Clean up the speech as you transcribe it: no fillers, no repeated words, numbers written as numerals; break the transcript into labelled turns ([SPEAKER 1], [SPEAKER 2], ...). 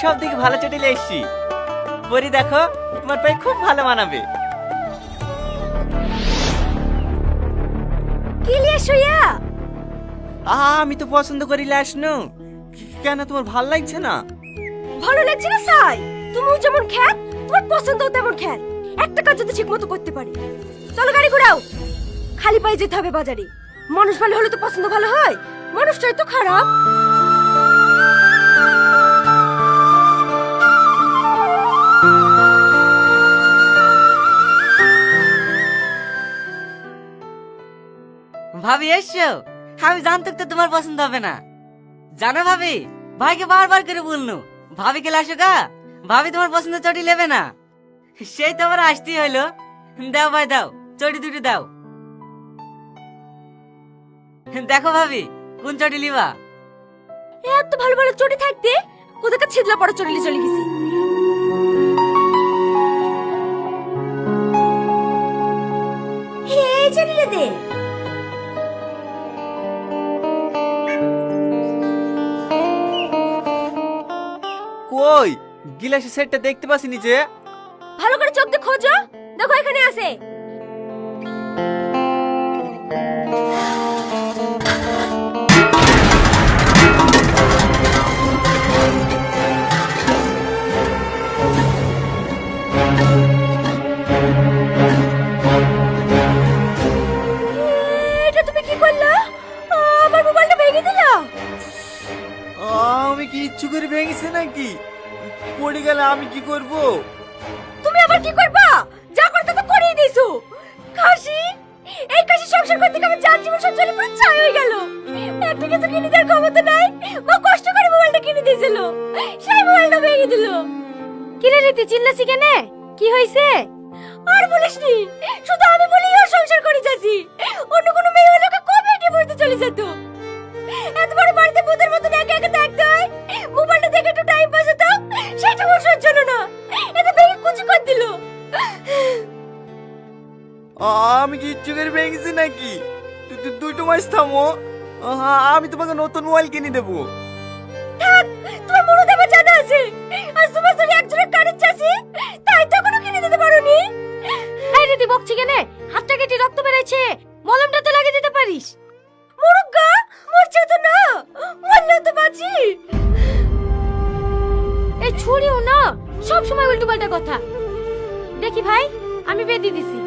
[SPEAKER 1] সব থেকে ভালো চটি নিয়ে এসছি। পরি দেখো, তোমার পায়ে খুব ভালো মানাবে।
[SPEAKER 2] কি লিয়ে শুয়া?
[SPEAKER 1] আমি তো পছন্দ করি লাসনু। কেন তোমার ভালো লাগছে না?
[SPEAKER 2] ভালো লাগছে না সাই? তুমিও যেমন খ্যাত, তোমার পছন্দও তেমন খ্যাত। একটা কাজ যদি ঠিক মতো করতে পারি। চলো গাড়ি ঘোরাও। খালি পায়ে যেতে হবে বাজারে। মানুষ ভালো হলে তো পছন্দ ভালো হয়, মানুষটাই তো খারাপ।
[SPEAKER 3] ভাবি এসছো? আমি জানতো তো তোমার পছন্দ হবে না। জানো ভাবি, ভাইকে বারবার করে বললো ভাবিকে লাসো গা, ভাবি তোমার পছন্দ চটি নেবে না। সেই তো আবার আসতেই হইলো। দাও ভাই দাও, চটি দুটো দাও। দেখো ভাবি, কোন চটি লিবা?
[SPEAKER 2] এত ভালো ভালো চটি থাকতে কোথাকার ছিদলা পড়া চটি নিয়ে চলে গেছি। হে চটিলে দে।
[SPEAKER 1] কই গিলাসের সেটটা দেখতে পাচ্ছিনি যে?
[SPEAKER 2] ভালো করে চোখ দিয়ে খোঁজো, দেখো এখানে আছে। এটা তুমি কি করলা? আমার মোবাইলটা ভেঙে দিলা।
[SPEAKER 1] আমি কি ইচ্ছু করে ভেঙেছি নাকি? পড়ে গেলে আমি কি করব?
[SPEAKER 2] তুমি আবার কি করবা? যা করতে তো করেই দিছো। খাসি, এই খাসি সংসার করতে গিয়ে আমার জান জীবন সব চলে পুরো ছাই হয়ে গেল। একটা কিছু কিনে দেওয়ার ক্ষমতা নাই। মা কষ্ট করে মোবাইলটা কিনে দিয়েছিল, সেই মোবাইলটা ভেঙে দিল। কিনে নিতে চিল্লাছি কেনে? কি হয়েছে? আর বলিসনি, শুধু আমি বলি ওর সংসার করে যাচ্ছি। অন্য কোনো মেয়ে হলে ওকে কবে ডিভোর্সে চলে যেত। এত বড় বাড়িতে ভূতের মতো একা একা থাকতে হয়। মোবাইলটা দেখে একটু টাইম পাস হতো, সেটা ওর সহ্য হলো না। এটা ভেঙে কুচি করে দিল।
[SPEAKER 1] আমি কি ইচ্ছু করে ভেঙেছি নাকি? দুটো মাস থামো, আমি তোমাকে নতুন মোবাইল কিনে দেবো।
[SPEAKER 2] থাক, তোমার মনে আমার জানা আছে। আজ তোমার সাথে একজনের কানের চাষি, তাই তো কোনো কিনে দিতে পারোনি। এই দিদি বকছি কেনে? হাতটা কেটে রক্ত বেরাইছে, মলমটা তো লাগিয়ে দিতে পারিস। মুরুগা, মরছে তো না, মরলেও তো বাঁচি। এই ছুরিও না, সব সময় উল্টো পাল্টা কথা। দেখি ভাই, আমি বেঁধে দিছি।